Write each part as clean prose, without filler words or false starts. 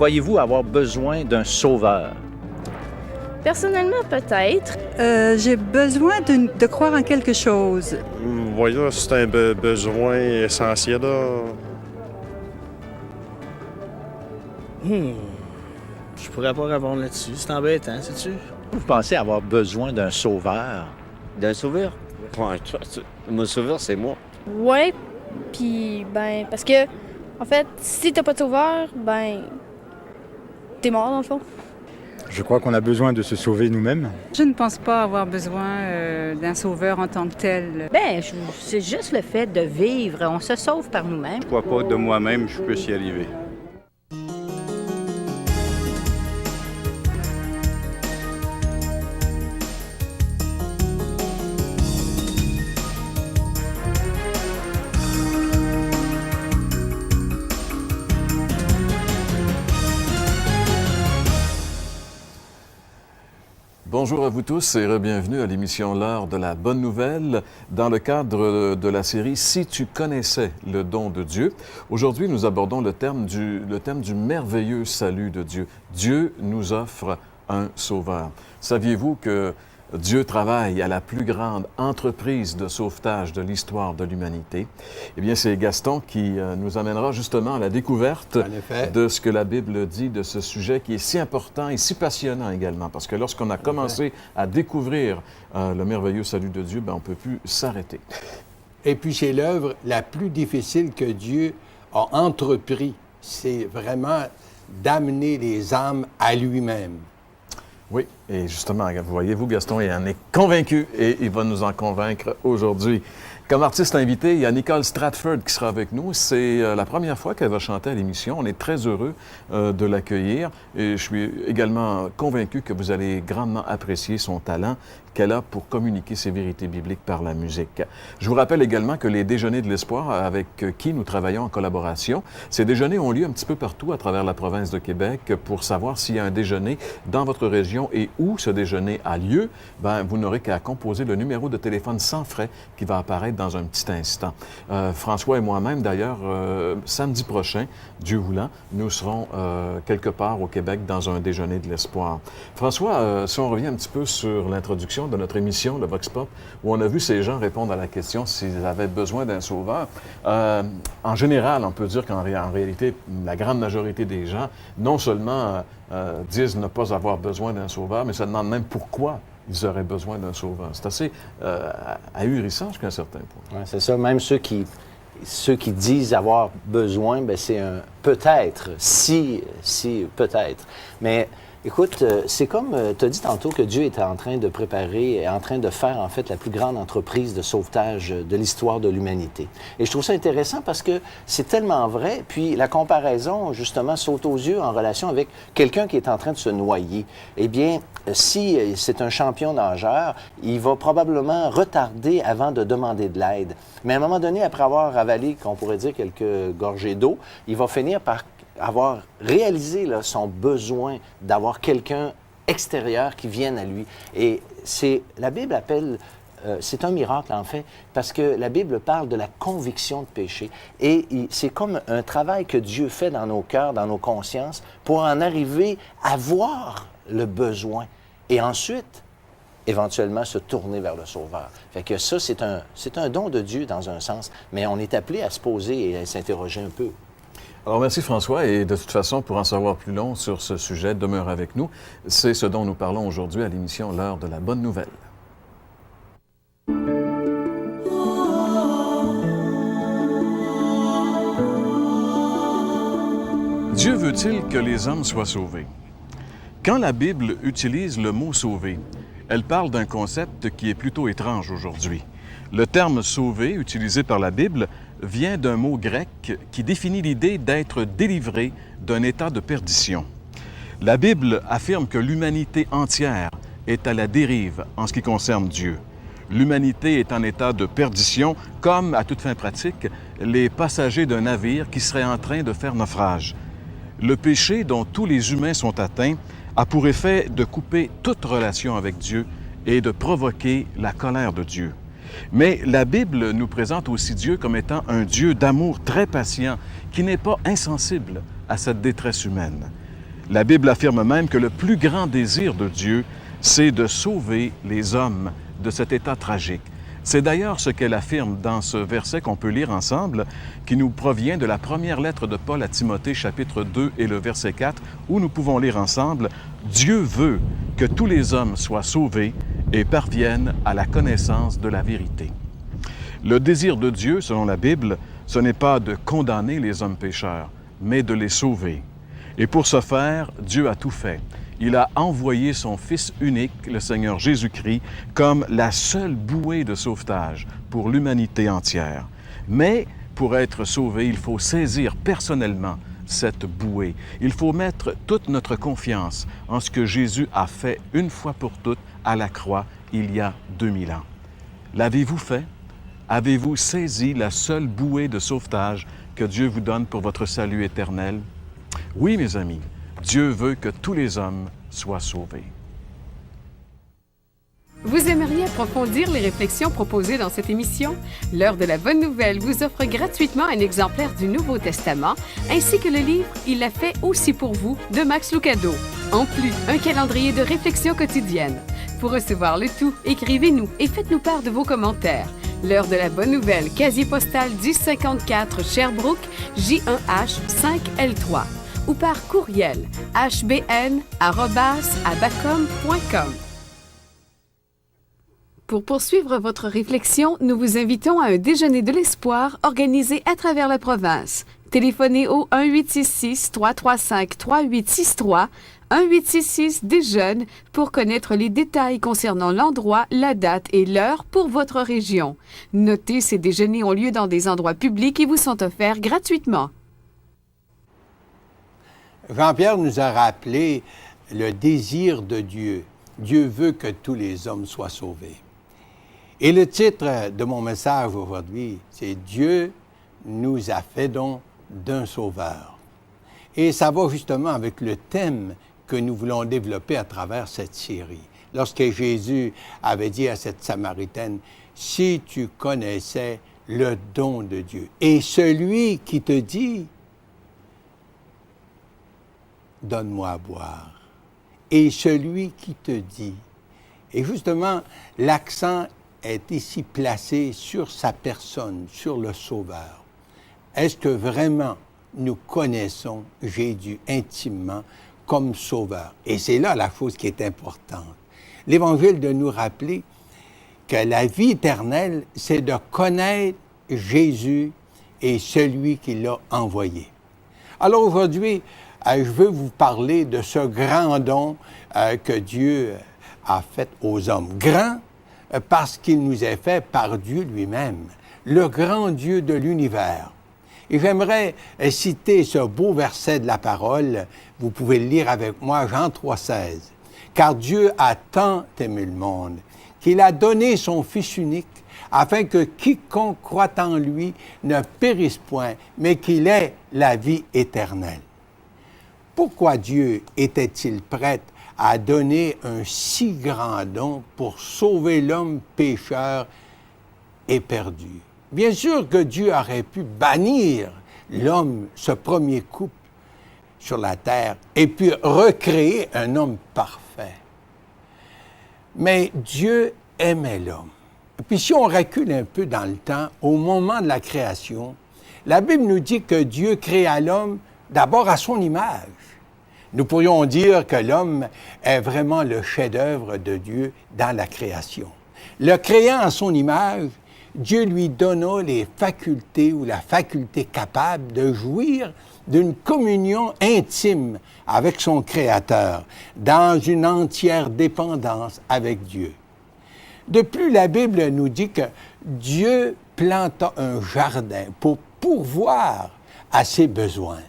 Croyez-vous avoir besoin d'un sauveur? Personnellement, peut-être. J'ai besoin de croire en quelque chose. Voyons, c'est un besoin essentiel, là. Je pourrais pas répondre là-dessus. C'est embêtant, sais-tu? Vous pensez avoir besoin d'un sauveur? D'un sauveur? Ouais, mon sauveur, c'est moi. Ouais, puis parce que, en fait, si t'as pas de sauveur, t'es mort dans le fond. Je crois qu'on a besoin de se sauver nous-mêmes. Je ne pense pas avoir besoin d'un sauveur en tant que tel. C'est juste le fait de vivre. On se sauve par nous-mêmes. Je crois pas de moi-même, je peux y arriver. Bonjour à vous tous et bienvenue à l'émission L'heure de la bonne nouvelle dans le cadre de la série « Si tu connaissais le don de Dieu ». Aujourd'hui, nous abordons le thème du merveilleux salut de Dieu. Dieu nous offre un sauveur. Saviez-vous que Dieu travaille à la plus grande entreprise de sauvetage de l'histoire de l'humanité? Eh bien, c'est Gaston qui nous amènera justement à la découverte de ce que la Bible dit de ce sujet qui est si important et si passionnant également. Parce que lorsqu'on a commencé à découvrir le merveilleux salut de Dieu, on ne peut plus s'arrêter. Et puis, c'est l'œuvre la plus difficile que Dieu a entrepris. C'est vraiment d'amener les âmes à lui-même. Oui, et justement, vous voyez-vous, Gaston, il en est convaincu et il va nous en convaincre aujourd'hui. Comme artiste invité, il y a Nicole Stratford qui sera avec nous. C'est la première fois qu'elle va chanter à l'émission. On est très heureux de l'accueillir et je suis également convaincu que vous allez grandement apprécier son talent qu'elle a pour communiquer ses vérités bibliques par la musique. Je vous rappelle également que les Déjeuners de l'Espoir, avec qui nous travaillons en collaboration, ces déjeuners ont lieu un petit peu partout à travers la province de Québec. Pour savoir s'il y a un déjeuner dans votre région et où ce déjeuner a lieu, vous n'aurez qu'à composer le numéro de téléphone sans frais qui va apparaître dans un petit instant. François et moi-même, d'ailleurs, samedi prochain, Dieu voulant, nous serons quelque part au Québec dans un Déjeuner de l'Espoir. François, si on revient un petit peu sur l'introduction de notre émission, le Vox Pop, où on a vu ces gens répondre à la question s'ils avaient besoin d'un sauveur. En général, on peut dire qu'en réalité, la grande majorité des gens, non seulement disent ne pas avoir besoin d'un sauveur, mais se demandent même pourquoi ils auraient besoin d'un sauveur. C'est assez ahurissant jusqu'à un certain point. Ouais, c'est ça. Même ceux qui disent avoir besoin, c'est un peut-être, si peut-être. Mais écoute, c'est comme tu as dit tantôt que Dieu était en train de préparer, en train de faire en fait la plus grande entreprise de sauvetage de l'histoire de l'humanité. Et je trouve ça intéressant parce que c'est tellement vrai, puis la comparaison justement saute aux yeux en relation avec quelqu'un qui est en train de se noyer. Eh bien, si c'est un champion nageur, il va probablement retarder avant de demander de l'aide. Mais à un moment donné, après avoir avalé, qu'on pourrait dire, quelques gorgées d'eau, il va finir par avoir réalisé son besoin d'avoir quelqu'un extérieur qui vienne à lui. Et la Bible appelle, c'est un miracle en fait, parce que la Bible parle de la conviction de péché. Et c'est comme un travail que Dieu fait dans nos cœurs, dans nos consciences, pour en arriver à voir le besoin. Et ensuite, éventuellement, se tourner vers le Sauveur. Fait que ça, c'est un don de Dieu dans un sens, mais on est appelé à se poser et à s'interroger un peu. Alors, merci François. Et de toute façon, pour en savoir plus long sur ce sujet, demeure avec nous. C'est ce dont nous parlons aujourd'hui à l'émission L'heure de la bonne nouvelle. Dieu veut-il que les hommes soient sauvés? Quand la Bible utilise le mot « sauver », elle parle d'un concept qui est plutôt étrange aujourd'hui. Le terme « sauver » utilisé par la Bible vient d'un mot grec qui définit l'idée d'être délivré d'un état de perdition. La Bible affirme que l'humanité entière est à la dérive en ce qui concerne Dieu. L'humanité est en état de perdition, comme, à toute fin pratique, les passagers d'un navire qui serait en train de faire naufrage. Le péché dont tous les humains sont atteints a pour effet de couper toute relation avec Dieu et de provoquer la colère de Dieu. Mais la Bible nous présente aussi Dieu comme étant un Dieu d'amour très patient, qui n'est pas insensible à cette détresse humaine. La Bible affirme même que le plus grand désir de Dieu, c'est de sauver les hommes de cet état tragique. C'est d'ailleurs ce qu'elle affirme dans ce verset qu'on peut lire ensemble, qui nous provient de la première lettre de Paul à Timothée, chapitre 2 et le verset 4, où nous pouvons lire ensemble « Dieu veut que tous les hommes soient sauvés et parviennent à la connaissance de la vérité. » Le désir de Dieu, selon la Bible, ce n'est pas de condamner les hommes pécheurs, mais de les sauver. Et pour ce faire, Dieu a tout fait. Il a envoyé son Fils unique, le Seigneur Jésus-Christ, comme la seule bouée de sauvetage pour l'humanité entière. Mais pour être sauvé, il faut saisir personnellement cette bouée. Il faut mettre toute notre confiance en ce que Jésus a fait une fois pour toutes à la croix il y a 2000 ans. L'avez-vous fait? Avez-vous saisi la seule bouée de sauvetage que Dieu vous donne pour votre salut éternel? Oui, mes amis, Dieu veut que tous les hommes soient sauvés. Vous aimeriez approfondir les réflexions proposées dans cette émission? L'Heure de la Bonne Nouvelle vous offre gratuitement un exemplaire du Nouveau Testament, ainsi que le livre « Il l'a fait aussi pour vous » de Max Lucado. En plus, un calendrier de réflexion quotidienne. Pour recevoir le tout, écrivez-nous et faites-nous part de vos commentaires. L'Heure de la Bonne Nouvelle, casier postal 1054 Sherbrooke, J1H 5L3. Ou par courriel hbn@abacom.com. Pour poursuivre votre réflexion, nous vous invitons à un déjeuner de l'espoir organisé à travers la province. Téléphonez au 1-866-335-3863, 1-866-DÉJEUNE pour connaître les détails concernant l'endroit, la date et l'heure pour votre région. Notez, ces déjeuners ont lieu dans des endroits publics et vous sont offerts gratuitement. Jean-Pierre nous a rappelé le désir de Dieu. Dieu veut que tous les hommes soient sauvés. Et le titre de mon message aujourd'hui, c'est « Dieu nous a fait don d'un sauveur ». Et ça va justement avec le thème que nous voulons développer à travers cette série. Lorsque Jésus avait dit à cette Samaritaine, « Si tu connaissais le don de Dieu, et celui qui te dit, donne-moi à boire. Et celui qui te dit. » Et justement, l'accent est ici placé sur sa personne, sur le Sauveur. Est-ce que vraiment nous connaissons Jésus intimement comme Sauveur? Et c'est là la chose qui est importante. L'Évangile de nous rappeler que la vie éternelle, c'est de connaître Jésus et celui qui l'a envoyé. Alors aujourd'hui, je veux vous parler de ce grand don que Dieu a fait aux hommes. Grand parce qu'il nous est fait par Dieu lui-même, le grand Dieu de l'univers. Et j'aimerais citer ce beau verset de la parole. Vous pouvez le lire avec moi, Jean 3,16. « Car Dieu a tant aimé le monde qu'il a donné son Fils unique afin que quiconque croit en lui ne périsse point, mais qu'il ait la vie éternelle. » Pourquoi Dieu était-il prêt à donner un si grand don pour sauver l'homme pécheur et perdu? Bien sûr que Dieu aurait pu bannir l'homme, ce premier couple sur la terre, et puis recréer un homme parfait. Mais Dieu aimait l'homme. Puis si on recule un peu dans le temps, au moment de la création, la Bible nous dit que Dieu créa l'homme d'abord à son image. Nous pourrions dire que l'homme est vraiment le chef-d'œuvre de Dieu dans la création. Le créant à son image, Dieu lui donna les facultés ou la faculté capable de jouir d'une communion intime avec son Créateur, dans une entière dépendance avec Dieu. De plus, la Bible nous dit que Dieu planta un jardin pour pourvoir à ses besoins.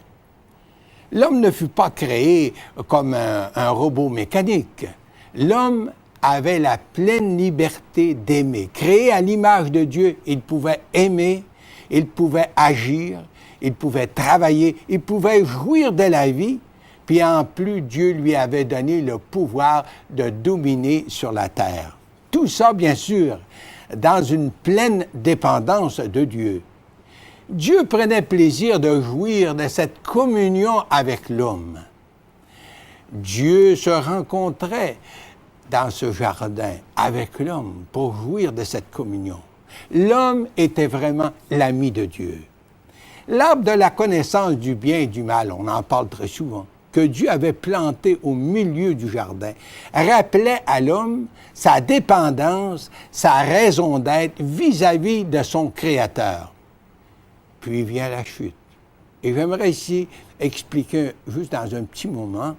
L'homme ne fut pas créé comme un robot mécanique. L'homme avait la pleine liberté d'aimer. Créé à l'image de Dieu, il pouvait aimer, il pouvait agir, il pouvait travailler, il pouvait jouir de la vie, puis en plus, Dieu lui avait donné le pouvoir de dominer sur la terre. Tout ça, bien sûr, dans une pleine dépendance de Dieu. Dieu prenait plaisir de jouir de cette communion avec l'homme. Dieu se rencontrait dans ce jardin avec l'homme pour jouir de cette communion. L'homme était vraiment l'ami de Dieu. L'arbre de la connaissance du bien et du mal, on en parle très souvent, que Dieu avait planté au milieu du jardin, rappelait à l'homme sa dépendance, sa raison d'être vis-à-vis de son Créateur. Puis vient la chute. Et j'aimerais ici expliquer, juste dans un petit moment,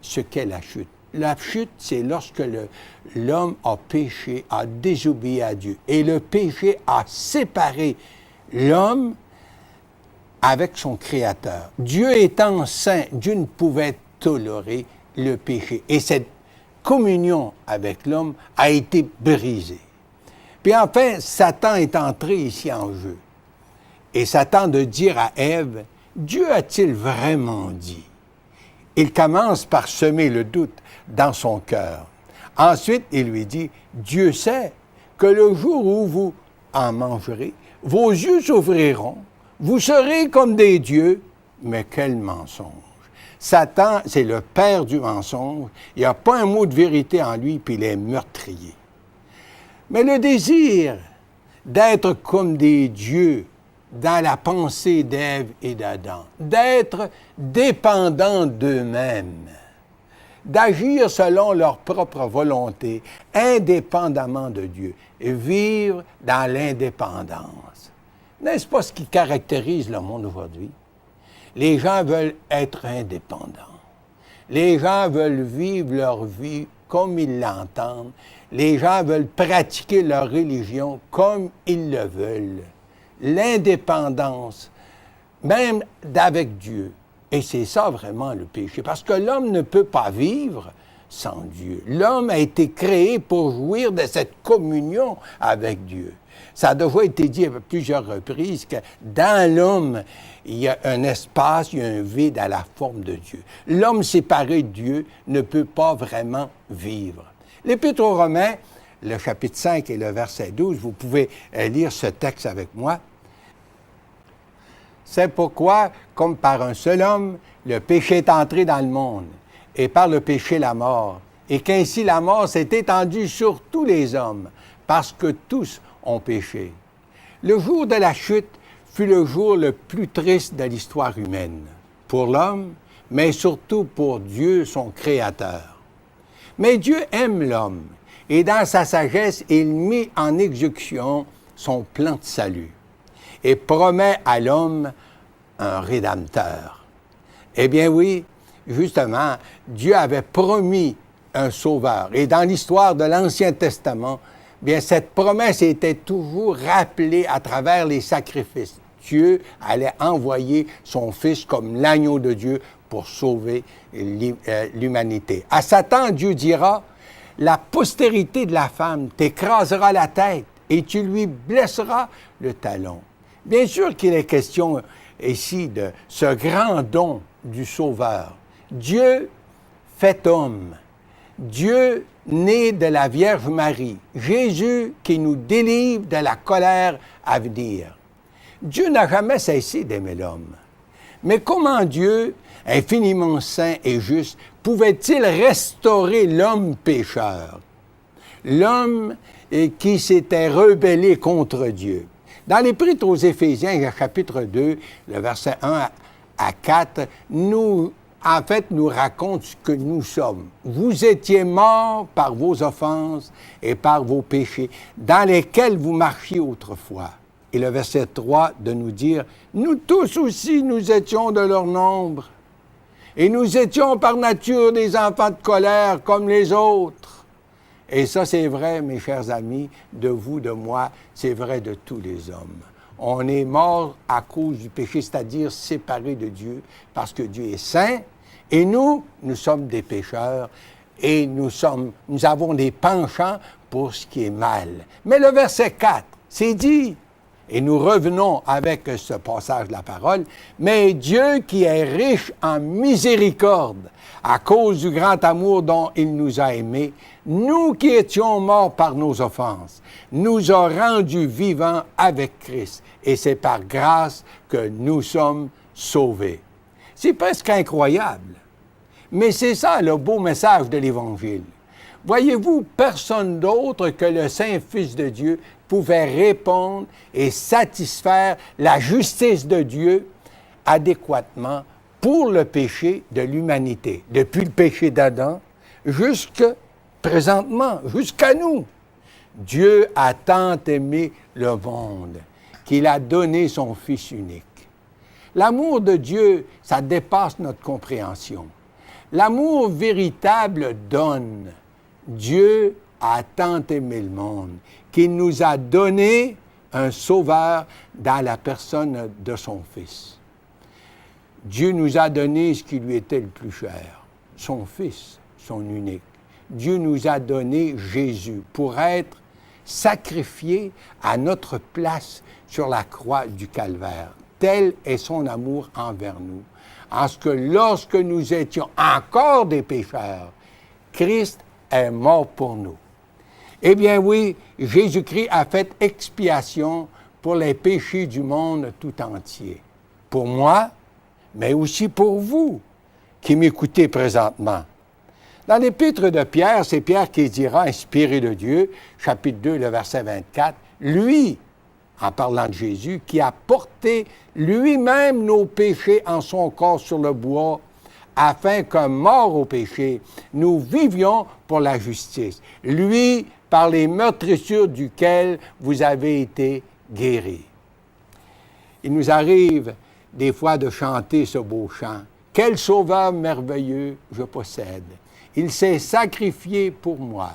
ce qu'est la chute. La chute, c'est lorsque l'homme a péché, a désobéi à Dieu. Et le péché a séparé l'homme avec son Créateur. Dieu étant saint, Dieu ne pouvait tolérer le péché. Et cette communion avec l'homme a été brisée. Puis enfin, Satan est entré ici en jeu. Et Satan de dire à Ève, Dieu a-t-il vraiment dit? Il commence par semer le doute dans son cœur. Ensuite, il lui dit, Dieu sait que le jour où vous en mangerez, vos yeux s'ouvriront, vous serez comme des dieux, mais quel mensonge! Satan, c'est le père du mensonge. Il n'y a pas un mot de vérité en lui, puis il est meurtrier. Mais le désir d'être comme des dieux dans la pensée d'Ève et d'Adam, d'être dépendants d'eux-mêmes, d'agir selon leur propre volonté, indépendamment de Dieu, et vivre dans l'indépendance. N'est-ce pas ce qui caractérise le monde aujourd'hui? Les gens veulent être indépendants. Les gens veulent vivre leur vie comme ils l'entendent. Les gens veulent pratiquer leur religion comme ils le veulent. L'indépendance, même d'avec Dieu. Et c'est ça vraiment le péché. Parce que l'homme ne peut pas vivre sans Dieu. L'homme a été créé pour jouir de cette communion avec Dieu. Ça a déjà été dit à plusieurs reprises que dans l'homme, il y a un espace, il y a un vide à la forme de Dieu. L'homme séparé de Dieu ne peut pas vraiment vivre. L'Épître aux Romains, le chapitre 5 et le verset 12, vous pouvez lire ce texte avec moi. C'est pourquoi, comme par un seul homme, le péché est entré dans le monde, et par le péché la mort, et qu'ainsi la mort s'est étendue sur tous les hommes, parce que tous ont péché. Le jour de la chute fut le jour le plus triste de l'histoire humaine, pour l'homme, mais surtout pour Dieu, son Créateur. Mais Dieu aime l'homme, et dans sa sagesse, il mit en exécution son plan de salut, et promet à l'homme un Rédempteur. Eh bien oui, justement, Dieu avait promis un Sauveur. Et dans l'histoire de l'Ancien Testament, bien, cette promesse était toujours rappelée à travers les sacrifices. Dieu allait envoyer son Fils comme l'agneau de Dieu pour sauver l'humanité. À Satan, Dieu dira, « La postérité de la femme t'écrasera la tête et tu lui blesseras le talon. » Bien sûr qu'il est question ici de ce grand don du Sauveur. Dieu fait homme. Dieu né de la Vierge Marie. Jésus qui nous délivre de la colère à venir. Dieu n'a jamais cessé d'aimer l'homme. Mais comment Dieu, infiniment saint et juste, pouvait-il restaurer l'homme pécheur? L'homme qui s'était rebellé contre Dieu. Dans l'Épître aux Éphésiens, le chapitre 2, le verset 1 à 4, nous raconte ce que nous sommes. Vous étiez morts par vos offenses et par vos péchés, dans lesquels vous marchiez autrefois. Et le verset 3 de nous dire, nous tous aussi, nous étions de leur nombre. Et nous étions par nature des enfants de colère comme les autres. Et ça, c'est vrai, mes chers amis, de vous, de moi, c'est vrai de tous les hommes. On est mort à cause du péché, c'est-à-dire séparé de Dieu, parce que Dieu est saint, et nous sommes des pécheurs, et nous avons des penchants pour ce qui est mal. Mais le verset 4, c'est dit, et nous revenons avec ce passage de la parole, « Mais Dieu qui est riche en miséricorde, à cause du grand amour dont il nous a aimés, nous qui étions morts par nos offenses, nous a rendus vivants avec Christ. Et c'est par grâce que nous sommes sauvés. » C'est presque incroyable. Mais c'est ça le beau message de l'Évangile. Voyez-vous, personne d'autre que le Saint-Fils de Dieu pouvait répondre et satisfaire la justice de Dieu adéquatement pour le péché de l'humanité, depuis le péché d'Adam jusqu'à présentement, jusqu'à nous. Dieu a tant aimé le monde qu'il a donné son Fils unique. L'amour de Dieu, ça dépasse notre compréhension. L'amour véritable donne. Dieu a tant aimé le monde qu'il nous a donné un sauveur dans la personne de son Fils. Dieu nous a donné ce qui lui était le plus cher, son Fils, son unique. Dieu nous a donné Jésus pour être sacrifié à notre place sur la croix du Calvaire. Tel est son amour envers nous. En ce que lorsque nous étions encore des pécheurs, Christ est mort pour nous. Eh bien oui, Jésus-Christ a fait expiation pour les péchés du monde tout entier. Pour moi, mais aussi pour vous qui m'écoutez présentement. Dans l'épître de Pierre, c'est Pierre qui dira, inspiré de Dieu, chapitre 2, le verset 24, lui, en parlant de Jésus, qui a porté lui-même nos péchés en son corps sur le bois, afin que, mort au péché, nous vivions pour la justice. Lui, par les meurtrissures duquel vous avez été guéris. Il nous arrive des fois de chanter ce beau chant. Quel sauveur merveilleux je possède. Il s'est sacrifié pour moi.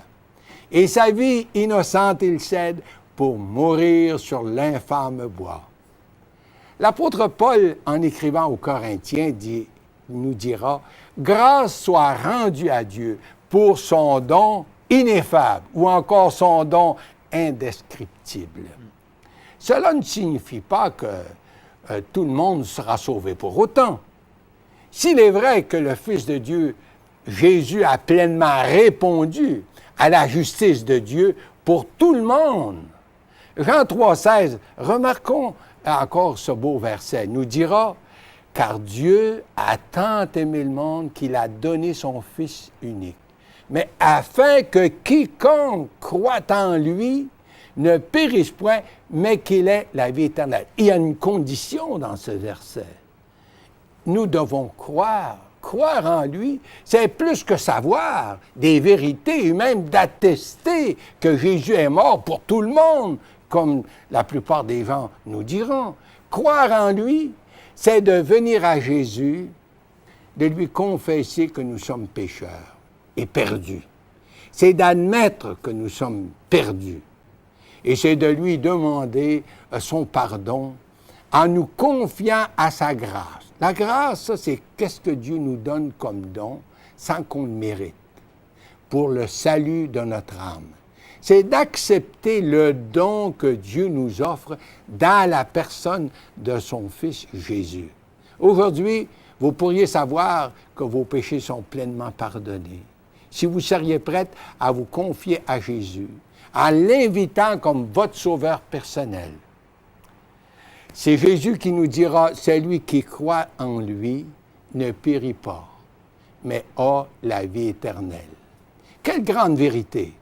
Et sa vie innocente il cède pour mourir sur l'infâme bois. L'apôtre Paul, en écrivant aux Corinthiens, nous dira « Grâce soit rendue à Dieu pour son don ineffable ou encore son don indescriptible. » Cela ne signifie pas que tout le monde sera sauvé pour autant. S'il est vrai que le Fils de Dieu, Jésus, a pleinement répondu à la justice de Dieu pour tout le monde, Jean 3,16, remarquons encore ce beau verset, nous dira « Car Dieu a tant aimé le monde qu'il a donné son Fils unique, mais afin que quiconque croit en lui ne périsse point, mais qu'il ait la vie éternelle. » Il y a une condition dans ce verset. Nous devons croire. Croire en lui, c'est plus que savoir des vérités et même d'attester que Jésus est mort pour tout le monde, comme la plupart des gens nous diront. Croire en lui, c'est de venir à Jésus, de lui confesser que nous sommes pécheurs et perdus. C'est d'admettre que nous sommes perdus. Et c'est de lui demander son pardon en nous confiant à sa grâce. La grâce, ça, c'est qu'est-ce que Dieu nous donne comme don sans qu'on le mérite, pour le salut de notre âme. C'est d'accepter le don que Dieu nous offre dans la personne de son Fils Jésus. Aujourd'hui, vous pourriez savoir que vos péchés sont pleinement pardonnés. Si vous seriez prête à vous confier à Jésus, en l'invitant comme votre sauveur personnel. C'est Jésus qui nous dira, celui qui croit en lui ne périt pas, mais a la vie éternelle. Quelle grande vérité!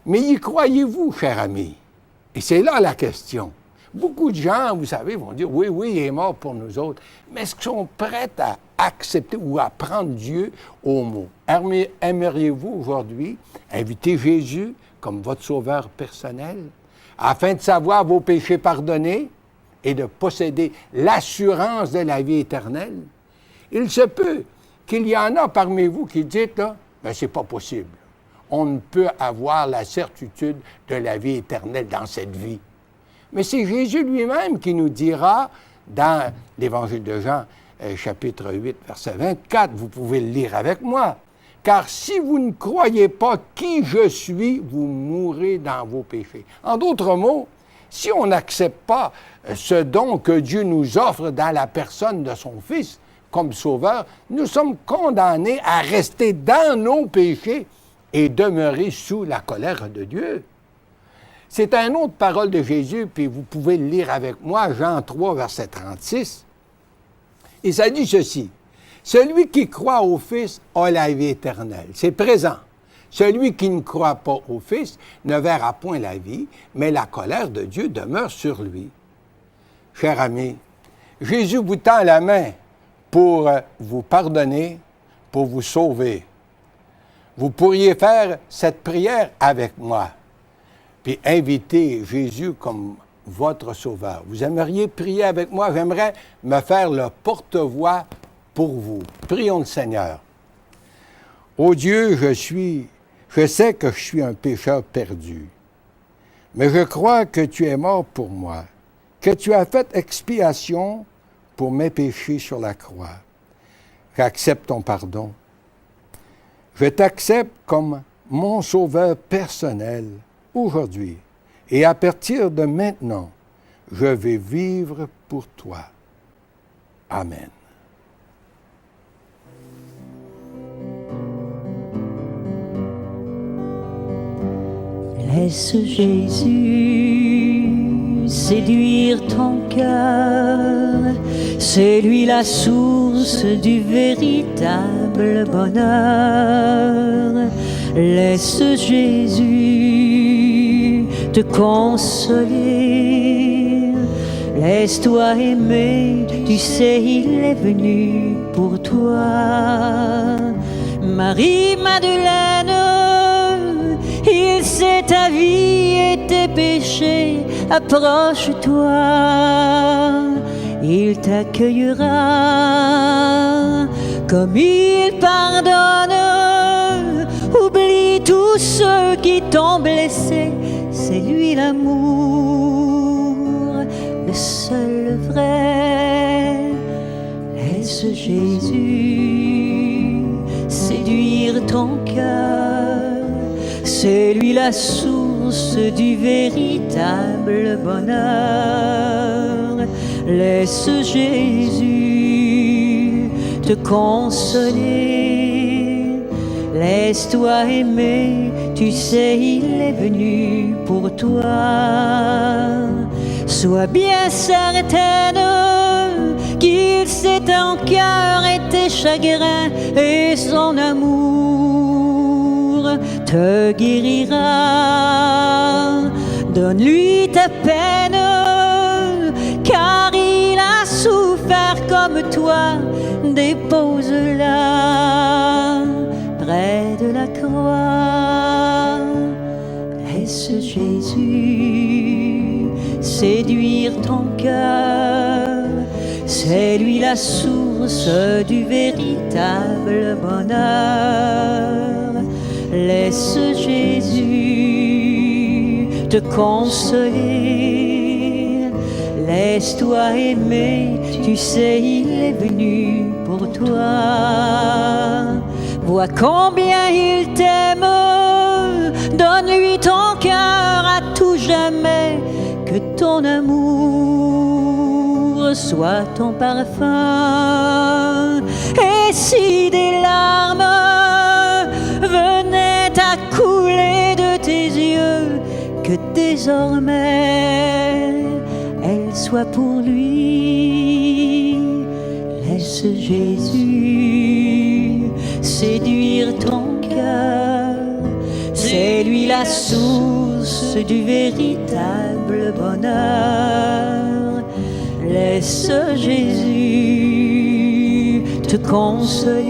Mais y croyez-vous, cher ami? Et c'est là la question. Beaucoup de gens, vous savez, vont dire, oui, il est mort pour nous autres, mais est-ce qu'ils sont prêts à accepter ou à prendre Dieu au mot? Aimeriez-vous aujourd'hui inviter Jésus comme votre sauveur personnel, afin de savoir vos péchés pardonnés et de posséder l'assurance de la vie éternelle? Il se peut qu'il y en a parmi vous qui disent, là, ben c'est pas possible. On ne peut avoir la certitude de la vie éternelle dans cette vie. Mais c'est Jésus lui-même qui nous dira, dans l'Évangile de Jean, chapitre 8, verset 24, vous pouvez le lire avec moi, « Car si vous ne croyez pas qui je suis, vous mourrez dans vos péchés. » En d'autres mots, si on n'accepte pas ce don que Dieu nous offre dans la personne de son Fils comme sauveur, nous sommes condamnés à rester dans nos péchés et demeurer sous la colère de Dieu. C'est une autre parole de Jésus, puis vous pouvez le lire avec moi, Jean 3, verset 36. Et ça dit ceci, « Celui qui croit au Fils a la vie éternelle. C'est présent. Celui qui ne croit pas au Fils ne verra point la vie, mais la colère de Dieu demeure sur lui. Cher ami, Jésus vous tend la main pour vous pardonner, pour vous sauver. Vous pourriez faire cette prière avec moi, puis inviter Jésus comme votre sauveur. Vous aimeriez prier avec moi? J'aimerais me faire le porte-voix pour vous. Prions le Seigneur. Ô Dieu, je sais que je suis un pécheur perdu, mais je crois que tu es mort pour moi, que tu as fait expiation pour mes péchés sur la croix. J'accepte ton pardon. Je t'accepte comme mon sauveur personnel aujourd'hui. Et à partir de maintenant, je vais vivre pour toi. Amen. Laisse Jésus séduire ton cœur, c'est lui la source du véritable bonheur. Laisse Jésus te consoler, laisse-toi aimer, tu sais il est venu pour toi. Marie-Madeleine, il sait ta vie et tes péchés, approche-toi, il t'accueillera, comme il pardonne, oublie tous ceux qui t'ont blessé, c'est lui l'amour, le seul vrai. Laisse Jésus séduire ton cœur, c'est lui la source du véritable bonheur. Laisse Jésus te consoler, laisse-toi aimer, tu sais il est venu pour toi. Sois bien certaine qu'il sait ton cœur et tes chagrins, et son amour te guérira. Donne-lui ta peine, car il a souffert comme toi. Dépose-la près de la croix. Laisse Jésus séduire ton cœur, c'est lui la source du véritable bonheur. Laisse Jésus te consoler, laisse-toi aimer, tu sais il est venu pour toi. Vois combien il t'aime, donne-lui ton cœur à tout jamais, que ton amour soit ton parfum. Et si des larmes venaient à couler de tes yeux, que désormais elles soient pour lui. Laisse Jésus séduire ton cœur, c'est lui la source du véritable bonheur. Laisse Jésus te consoler,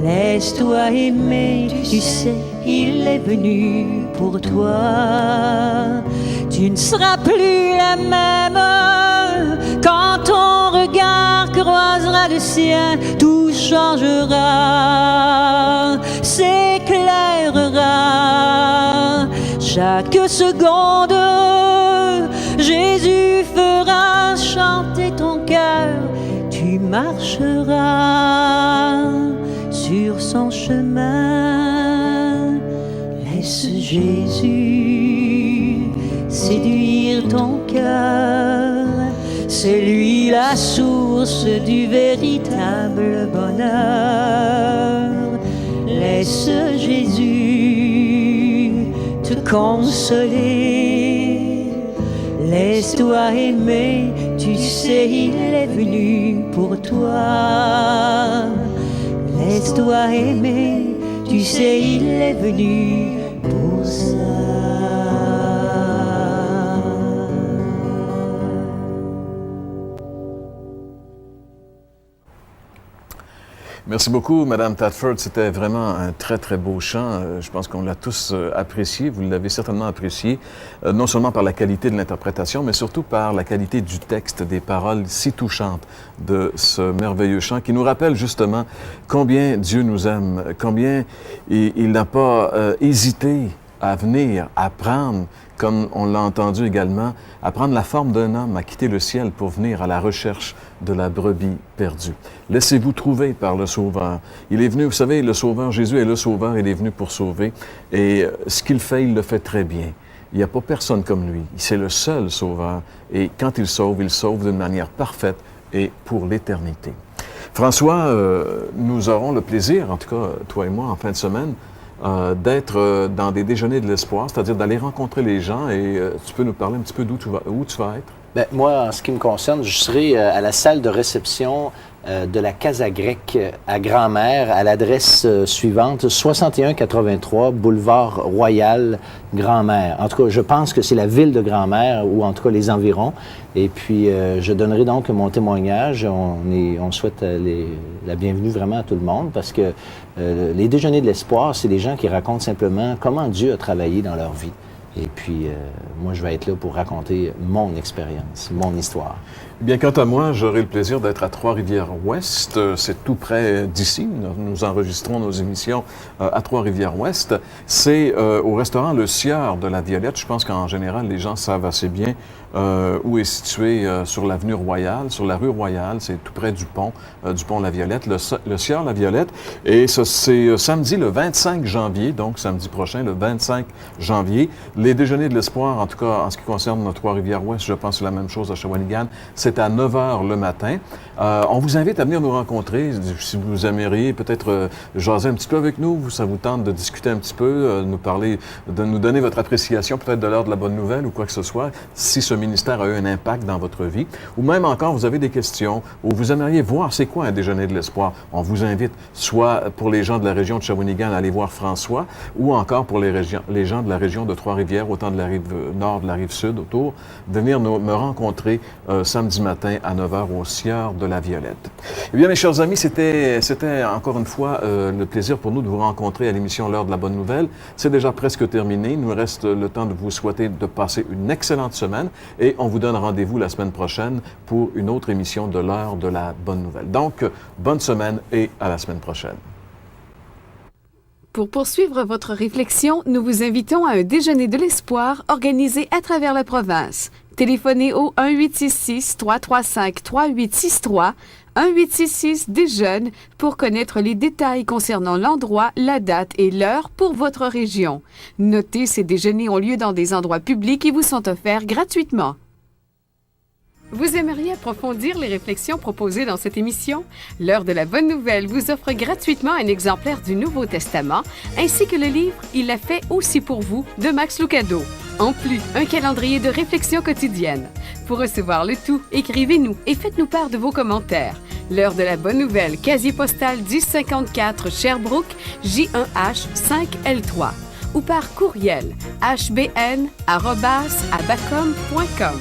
laisse-toi aimer, tu sais il est venu pour toi. Tu ne seras plus la même quand ton regard croisera le sien, tout changera, s'éclairera. Chaque seconde, Jésus fera chanter ton cœur, tu marcheras sur son chemin. Laisse Jésus séduire ton cœur, c'est lui la source du véritable bonheur. Laisse Jésus te consoler, Laisse-toi aimer, tu sais, il est venu pour toi. Laisse-toi aimer, tu sais, il est venu pour ça. Merci beaucoup, Madame Tadford. C'était vraiment un très, très beau chant. Je pense qu'on l'a tous apprécié. Vous l'avez certainement apprécié, non seulement par la qualité de l'interprétation, mais surtout par la qualité du texte, des paroles si touchantes de ce merveilleux chant qui nous rappelle justement combien Dieu nous aime, combien il n'a pas hésité à venir, à prendre, comme on l'a entendu également, à prendre la forme d'un homme, à quitter le ciel pour venir à la recherche de la brebis perdue. Laissez-vous trouver par le Sauveur. Il est venu, vous savez, le Sauveur, Jésus est le Sauveur, il est venu pour sauver. Et ce qu'il fait, il le fait très bien. Il n'y a pas personne comme lui. C'est le seul Sauveur. Et quand il sauve d'une manière parfaite et pour l'éternité. François, nous aurons le plaisir, en tout cas, toi et moi, en fin de semaine, d'être dans des déjeuners de l'espoir, c'est-à-dire d'aller rencontrer les gens et tu peux nous parler un petit peu où tu vas être? Bien, moi, en ce qui me concerne, je serai à la salle de réception de la Casa Grecque à Grand-Mère, à l'adresse suivante, 6183 Boulevard Royal, Grand-Mère. En tout cas, je pense que c'est la ville de Grand-Mère, ou en tout cas les environs. Et puis, je donnerai donc mon témoignage. On souhaite la bienvenue vraiment à tout le monde, parce que les déjeuners de l'espoir, c'est des gens qui racontent simplement comment Dieu a travaillé dans leur vie. Et puis, moi, je vais être là pour raconter mon expérience, mon histoire. Bien, quant à moi, j'aurai le plaisir d'être à Trois-Rivières-Ouest. C'est tout près d'ici. Nous enregistrons nos émissions à Trois-Rivières-Ouest. C'est au restaurant Le Sieur de la Violette. Je pense qu'en général, les gens savent assez bien où est situé sur l'avenue Royale, sur la rue Royale. C'est tout près du pont La Violette, le Sieur La Violette. Et c'est samedi le 25 janvier, donc samedi prochain, le 25 janvier. Les déjeuners de l'espoir, en tout cas en ce qui concerne notre Trois-Rivières-Ouest, je pense que c'est la même chose à Shawinigan. C'est à 9 h le matin. On vous invite à venir nous rencontrer. Si vous aimeriez peut-être jaser un petit peu avec nous, ça vous tente de discuter un petit peu, nous parler, de nous donner votre appréciation peut-être de l'heure de la bonne nouvelle ou quoi que ce soit, si ce ministère a eu un impact dans votre vie. Ou même encore, vous avez des questions ou vous aimeriez voir c'est quoi un déjeuner de l'espoir. On vous invite soit pour les gens de la région de Shawinigan à aller voir François ou encore pour les gens de la région de Trois-Rivières, autant de la rive nord, de la rive sud autour, de venir me rencontrer samedi matin à 9 h au Sieur de la Violette. Eh bien, mes chers amis, c'était encore une fois le plaisir pour nous de vous rencontrer à l'émission L'heure de la bonne nouvelle. C'est déjà presque terminé. Il nous reste le temps de vous souhaiter de passer une excellente semaine et on vous donne rendez-vous la semaine prochaine pour une autre émission de L'heure de la bonne nouvelle. Donc, bonne semaine et à la semaine prochaine. Pour poursuivre votre réflexion, nous vous invitons à un déjeuner de l'espoir organisé à travers la province. Téléphonez au 1-866-335-3863, 1-866-DÉJEUNE pour connaître les détails concernant l'endroit, la date et l'heure pour votre région. Notez, ces déjeuners ont lieu dans des endroits publics et vous sont offerts gratuitement. Vous aimeriez approfondir les réflexions proposées dans cette émission? L'heure de la bonne nouvelle vous offre gratuitement un exemplaire du Nouveau Testament, ainsi que le livre « Il l'a fait aussi pour vous » de Max Lucado. En plus, un calendrier de réflexion quotidienne. Pour recevoir le tout, écrivez-nous et faites-nous part de vos commentaires. L'heure de la bonne nouvelle, casier postal 1054 Sherbrooke, J1H 5L3. Ou par courriel hbn@abacom.com.